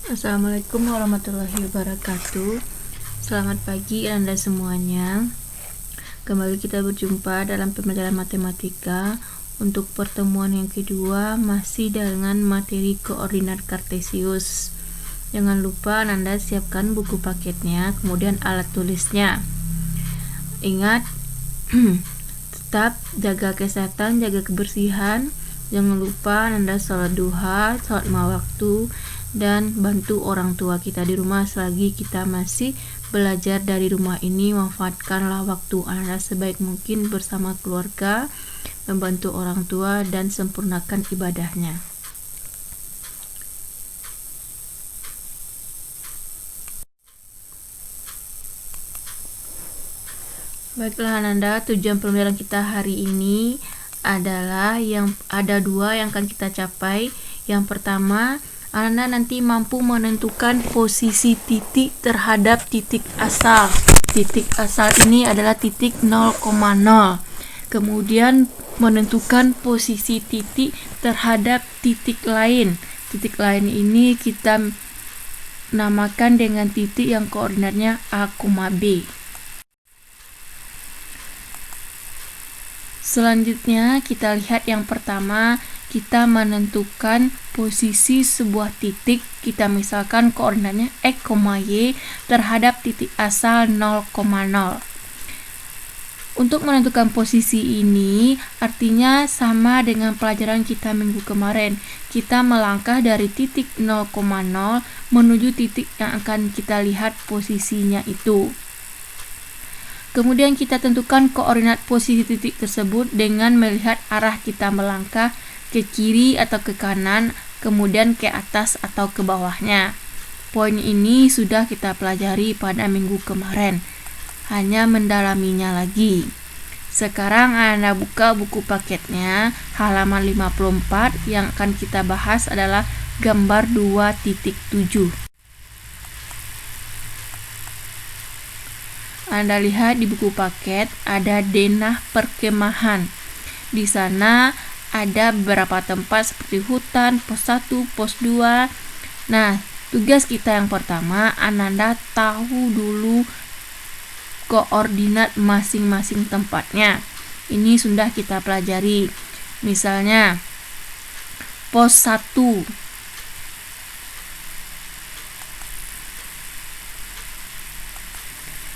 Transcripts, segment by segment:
Assalamualaikum warahmatullahi wabarakatuh. Selamat pagi Anda semuanya. Kembali kita berjumpa dalam pembelajaran matematika. Untuk pertemuan yang kedua masih dengan materi koordinat kartesius. Jangan lupa Anda siapkan buku paketnya, kemudian alat tulisnya. Ingat, tetap jaga kesehatan, jaga kebersihan. Jangan lupa Anda sholat duha, sholat 5 waktu, dan bantu orang tua kita di rumah selagi kita masih belajar dari rumah ini. Manfaatkanlah waktu Anda sebaik mungkin bersama keluarga, membantu orang tua, dan sempurnakan ibadahnya. Baiklah Ananda, tujuan pembelajaran kita hari ini adalah ada dua yang akan kita capai. Yang pertama, Anda nanti mampu menentukan posisi titik terhadap titik asal. Titik asal ini adalah titik 0,0. Kemudian menentukan posisi titik terhadap titik lain. Titik lain ini kita namakan dengan titik yang koordinatnya A, B. Selanjutnya kita lihat yang pertama, kita menentukan posisi sebuah titik. Kita misalkan koordinatnya X, Y terhadap titik asal 0,0. Untuk menentukan posisi ini artinya sama dengan pelajaran kita minggu kemarin. Kita melangkah dari titik 0,0 menuju titik yang akan kita lihat posisinya itu. Kemudian kita tentukan koordinat posisi titik tersebut dengan melihat arah kita melangkah ke kiri atau ke kanan, kemudian ke atas atau ke bawahnya. Poin ini sudah kita pelajari pada minggu kemarin, hanya mendalaminya lagi. Sekarang Anda buka buku paketnya, halaman 54, yang akan kita bahas adalah gambar 2.7. Anda lihat di buku paket ada denah perkemahan. Di sana ada beberapa tempat seperti hutan, pos 1, pos 2. Nah, tugas kita yang pertama, Ananda tahu dulu koordinat masing-masing tempatnya. Ini sudah kita pelajari. Misalnya, pos 1.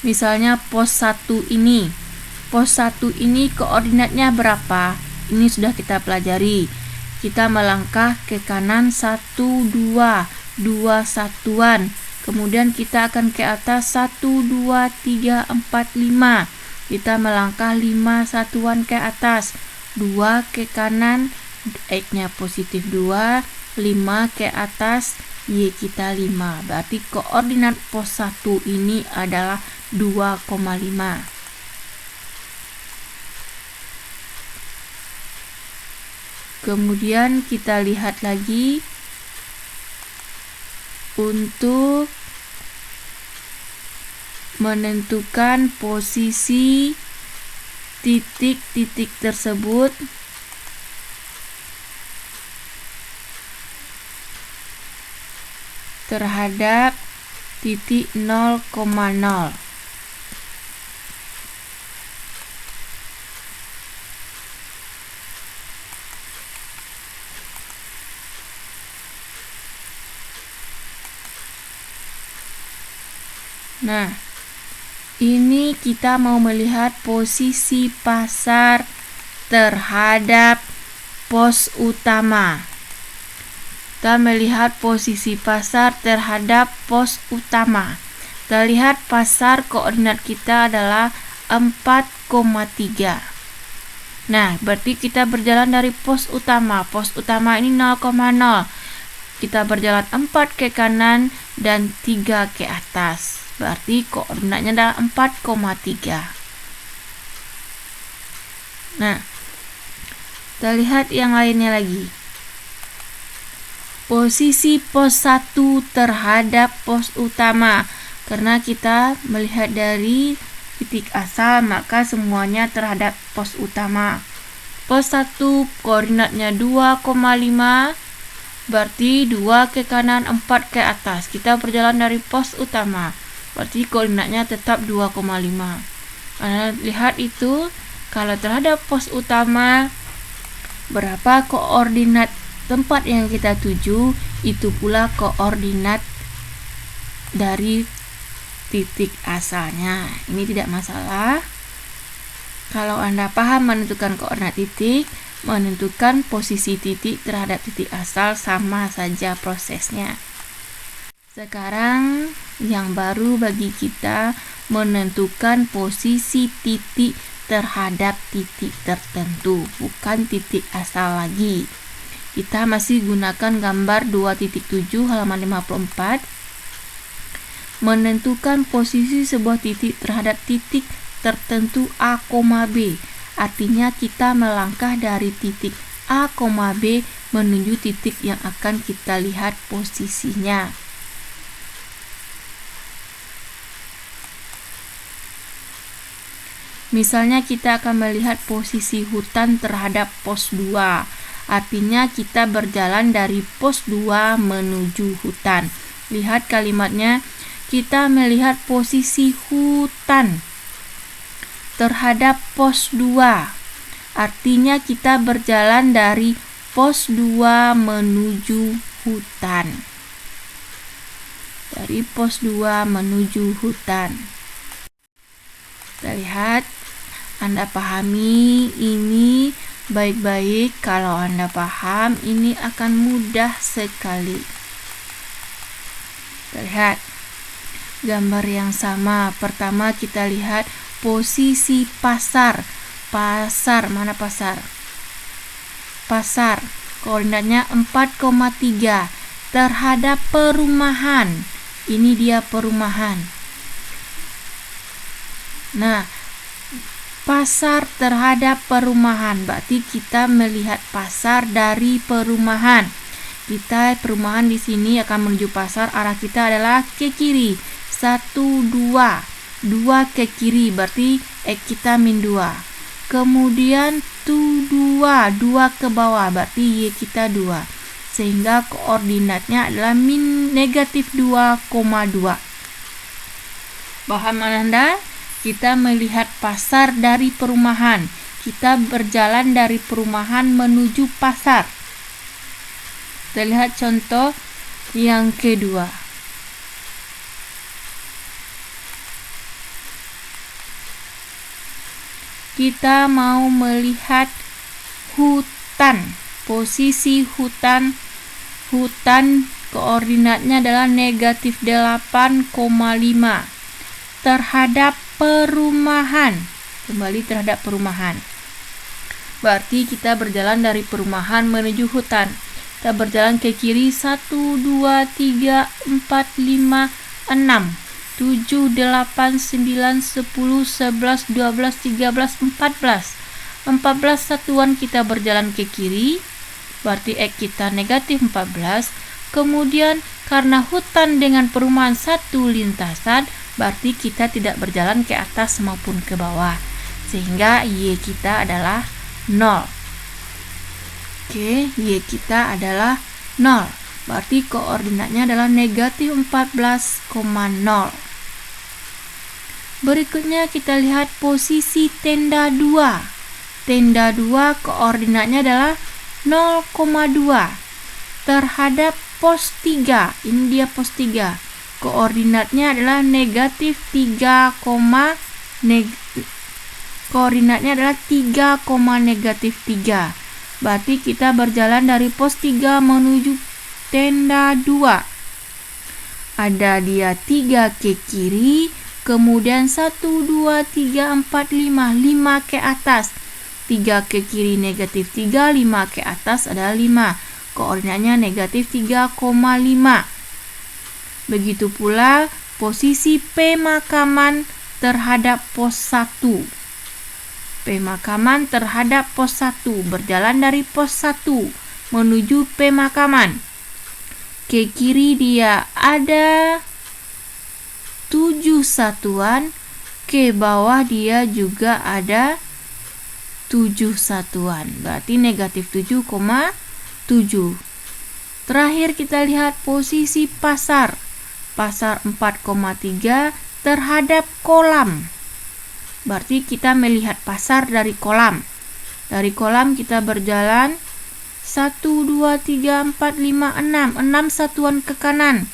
Misalnya pos 1 ini. Pos 1 ini koordinatnya berapa? Ini sudah kita pelajari. Kita melangkah ke kanan 1, 2 satuan. Kemudian kita akan ke atas 1, 2, 3, 4, 5. Kita melangkah 5 satuan ke atas. 2 ke kanan, X-nya positif 2, 5 ke atas, Y kita 5. Berarti koordinat pos 1 ini adalah 2,5. Kemudian kita lihat lagi untuk menentukan posisi titik-titik tersebut terhadap titik 0,0. Nah, ini kita mau melihat posisi pasar terhadap pos utama. Kita melihat posisi pasar terhadap pos utama. Kita lihat pasar koordinat kita adalah 4,3. Nah, berarti kita berjalan dari pos utama. Pos utama ini 0,0. Kita berjalan 4 ke kanan dan 3 ke atas. Berarti koordinatnya adalah 4,3. Nah, kita lihat yang lainnya lagi. Posisi pos 1 terhadap pos utama. Karena kita melihat dari titik asal, maka semuanya terhadap pos utama. Pos 1 koordinatnya 2,5, berarti 2 ke kanan, 4 ke atas. Kita berjalan dari pos utama, berarti koordinatnya tetap 2,5. Anda lihat itu, kalau terhadap pos utama berapa koordinat tempat yang kita tuju, itu pula koordinat dari titik asalnya. Ini tidak masalah. Kalau Anda paham menentukan koordinat titik, menentukan posisi titik terhadap titik asal, sama saja prosesnya. Sekarang yang baru bagi kita menentukan posisi titik terhadap titik tertentu, bukan titik asal lagi. Kita masih gunakan gambar 2.7 halaman 54. Menentukan posisi sebuah titik terhadap titik tertentu A, B. Artinya kita melangkah dari titik A, B menuju titik yang akan kita lihat posisinya. Misalnya kita akan melihat posisi hutan terhadap pos 2. Artinya kita berjalan dari pos 2 menuju hutan. Lihat kalimatnya, kita melihat posisi hutan terhadap pos 2. Artinya kita berjalan dari pos 2 menuju hutan. Dari pos 2 menuju hutan. Kita lihat, Anda pahami ini baik-baik. Kalau Anda paham, ini akan mudah sekali. Kita lihat gambar yang sama. Pertama kita lihat posisi pasar. Pasar, mana pasar? Pasar, koordinatnya 4,3 terhadap perumahan. Ini dia perumahan. Nah, pasar terhadap perumahan, berarti kita melihat pasar dari perumahan. Perumahan di sini akan menuju pasar, arah kita adalah ke kiri. 1, 2. 2 ke kiri, berarti kita min 2. Kemudian tu 2 ke bawah, berarti Y kita 2. Sehingga koordinatnya adalah negatif 2,2. Paham Anda? Kita melihat pasar dari perumahan. Kita berjalan dari perumahan menuju pasar. Kita lihat contoh yang kedua. Kita mau melihat hutan. Posisi hutan. Hutan koordinatnya adalah negatif 8,5 terhadap perumahan. Kembali terhadap perumahan. Berarti kita berjalan dari perumahan menuju hutan. Kita berjalan ke kiri 1, 2, 3, 4, 5, 6, 7, 8, 9, 10, 11, 12, 13, 14. 14 satuan kita berjalan ke kiri. Berarti X kita negatif 14. Kemudian karena hutan dengan perumahan satu lintasan, berarti kita tidak berjalan ke atas maupun ke bawah. Sehingga Y kita adalah 0. Oke, Y kita adalah 0. Berarti koordinatnya adalah negatif 14,0. Berikutnya kita lihat posisi tenda 2. Tenda 2 koordinatnya adalah 0,2 terhadap pos 3. Ini dia pos 3. Koordinatnya adalah negatif 3, koordinatnya adalah 3, negatif 3. Berarti kita berjalan dari pos 3 menuju tenda 2. Ada dia 3 ke kiri, kemudian 1, 2, 3, 4, 5. 5 ke atas. 3 ke kiri negatif 3, 5 ke atas adalah 5. Koordinatnya negatif 3,5. Begitu pula posisi pemakaman terhadap pos 1. Pemakaman terhadap pos 1. Berjalan dari pos 1 menuju pemakaman. Ke kiri dia ada 7 satuan. Ke bawah dia juga ada 7 satuan. Berarti negatif 7,7. Terakhir kita lihat posisi pasar. Pasar 4,3 terhadap kolam. Berarti kita melihat pasar dari kolam. Dari kolam kita berjalan 1, 2, 3, 4, 5, 6. 6 satuan ke kanan.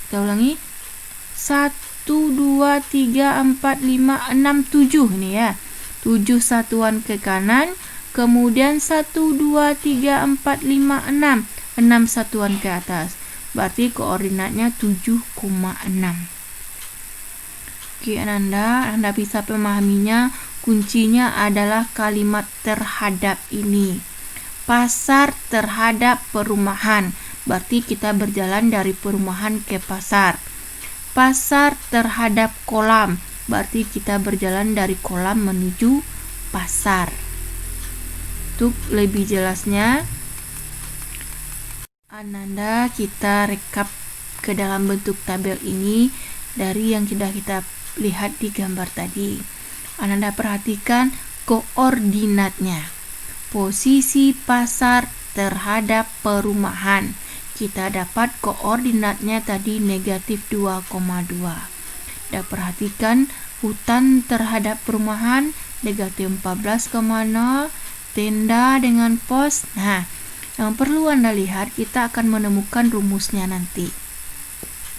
Kita ulangi. 1, 2, 3, 4, 5, 6, 7. Ini ya. 7 satuan ke kanan. Kemudian 1, 2, 3, 4, 5, 6. 6 satuan ke atas. Berarti koordinatnya 7,6. Oke, Anda bisa memahaminya. Kuncinya adalah kalimat terhadap ini. Pasar terhadap perumahan. Berarti kita berjalan dari perumahan ke pasar. Pasar terhadap kolam. Berarti kita berjalan dari kolam menuju pasar. Untuk lebih jelasnya, Ananda kita rekap ke dalam bentuk tabel ini dari yang sudah kita lihat di gambar tadi. Ananda perhatikan koordinatnya. Posisi pasar terhadap perumahan. Kita dapat koordinatnya tadi negatif 2,2. Dan perhatikan hutan terhadap perumahan negatif 14,0. Tenda dengan pos. Nah, yang perlu Anda lihat, kita akan menemukan rumusnya nanti.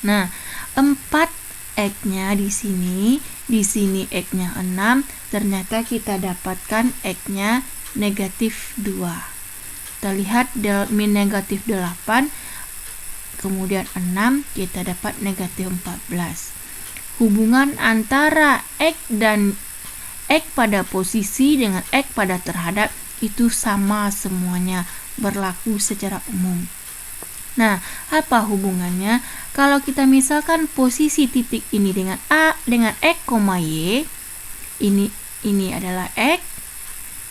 Nah, 4 X-nya di sini X-nya 6, ternyata kita dapatkan X-nya negatif 2. Kita lihat min negatif 8, kemudian 6, kita dapat negatif 14. Hubungan antara X dan X pada posisi dengan X pada terhadap itu sama semuanya, berlaku secara umum. Nah, apa hubungannya? Kalau kita misalkan posisi titik ini dengan A dengan X, Y, ini adalah X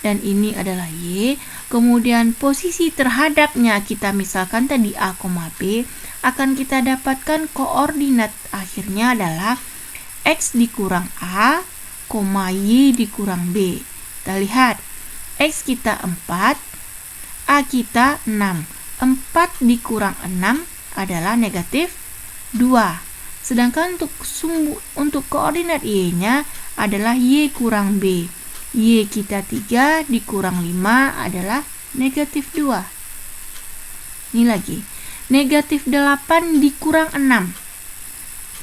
dan ini adalah Y. Kemudian posisi terhadapnya kita misalkan tadi A, B, akan kita dapatkan koordinat akhirnya adalah X dikurang A, Y dikurang B. Kita lihat, X kita 4, A kita 6. 4 dikurang 6 adalah negatif 2. Sedangkan untuk koordinat Y-nya adalah Y kurang B. Y kita 3 dikurang 5 adalah negatif 2. Ini lagi. Negatif 8 dikurang 6.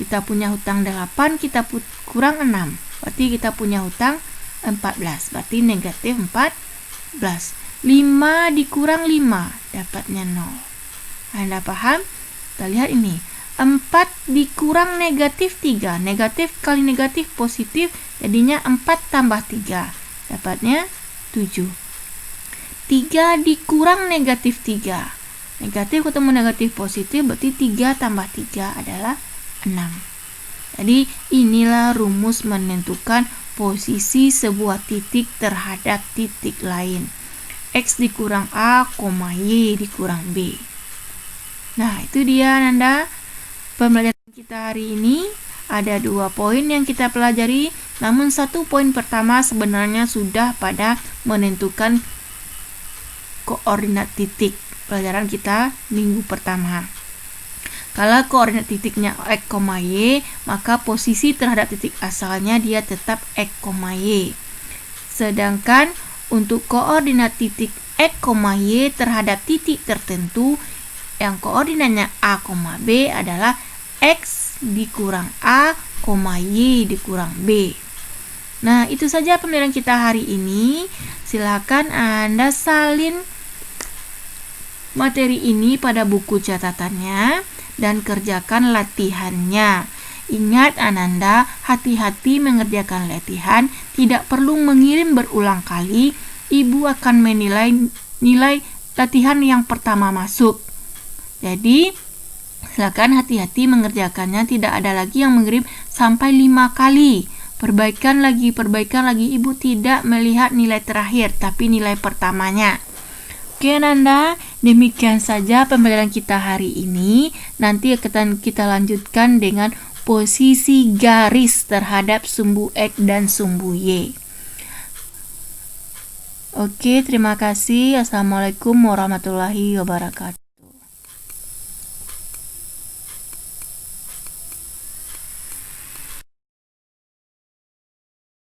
Kita punya hutang 8, kita kurang 6. Berarti kita punya hutang 14. Berarti negatif 14. 5 dikurang 5, dapatnya 0. Anda paham? Kita lihat ini. 4 dikurang negatif 3. Negatif kali negatif positif, jadinya 4 tambah 3. Dapatnya 7. 3 dikurang negatif 3. Negatif ketemu negatif positif, berarti 3 tambah 3 adalah 6. Jadi inilah rumus menentukan posisi sebuah titik terhadap titik lain. X dikurang A, Y dikurang B. Nah, itu dia Nanda. Pembelajaran kita hari ini ada 2 poin yang kita pelajari. Namun 1 poin pertama sebenarnya sudah pada menentukan koordinat titik. Pelajaran kita minggu pertama. Kalau koordinat titiknya X, Y, maka posisi terhadap titik asalnya dia tetap X, Y. Sedangkan untuk koordinat titik X, Y terhadap titik tertentu yang koordinatnya A, B adalah X dikurang A, Y dikurang B. Nah, itu saja pembelajaran kita hari ini. Silakan Anda salin materi ini pada buku catatannya dan kerjakan latihannya. Ingat Ananda, hati-hati mengerjakan latihan, tidak perlu mengirim berulang kali. Ibu akan menilai nilai latihan yang pertama masuk. Jadi, silakan hati-hati mengerjakannya, tidak ada lagi yang mengirim sampai 5 kali. Perbaikan lagi. Ibu tidak melihat nilai terakhir, tapi nilai pertamanya. Oke Nanda, demikian saja pembelajaran kita hari ini. Nanti akan kita lanjutkan dengan posisi garis terhadap sumbu X dan sumbu Y. Oke, terima kasih. Assalamualaikum warahmatullahi wabarakatuh.